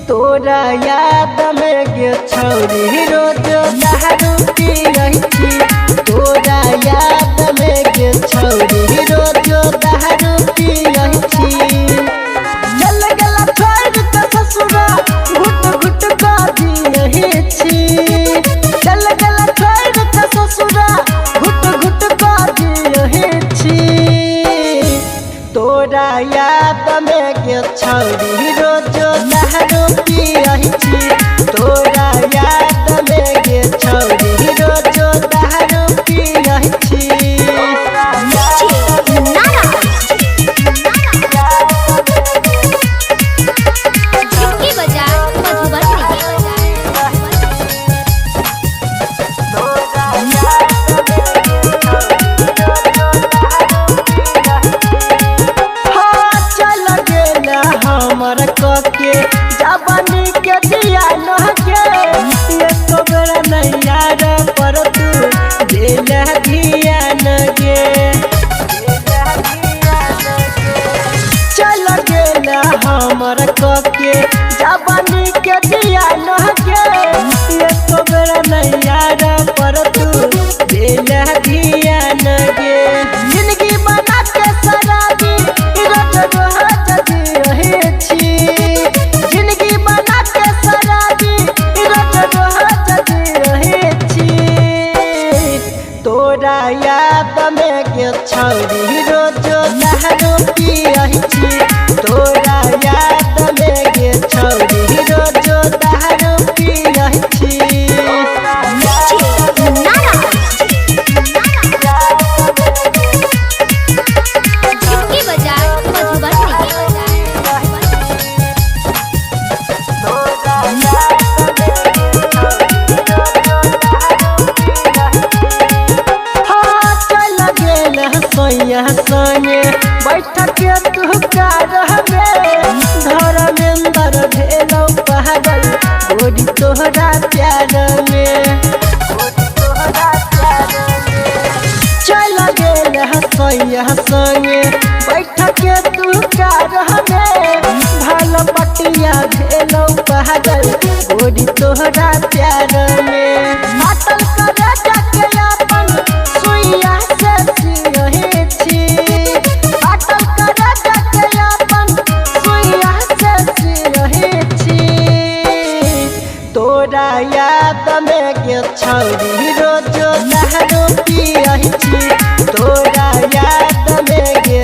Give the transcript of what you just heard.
तोरा याद में गे छौरी रोज दारू पी रही छी। तोरा याद में गे छौरी रोज दारू पी रही छी। चल गेला छोड़ के ससुरा घुट घुट काजी रही छी। चल गेला छोड़ के ससुरा घुट घुट काजी रही छी। तोरा याद में गे छौरी रोज दारू पी रही छी। तोरा याद में गे छौरी रोज दारू पी रही छी। हमर कके जवानी के दिया नहके ये तो बेरा नैया रे पर तू दिल दिया नगे। चल गेला हमर कके जवानी के दिया नहके ये तो बेरा नैया रे पर तू दिल दिया नगे। जिंदगी बना के शराबी रोज रोज रहे छी। जिंदगी बना के शराबी रोज रोज रहे छी। तोरा याद में गे छौरी रोज दारू पी रही छी। तोरा याद में गे छौरी रोज दारू पी रही छी। संगे बैठक के तू कारहबे धर्मेंद्र भेलौ पागल गोरी तोहरा प्यार में। चल गेल हसैया संगे बैठक के तू कारहबे भलपटिया भेलौ पागल गोरी तोहरा प्यार में। मातल करे जाके अपन सुइया से रहे छी। बाटल करे जाके अपन सुइया से रहे छी। तोरा याद में गे छौरी रोज दारू पी रही छी। तोरा याद में गे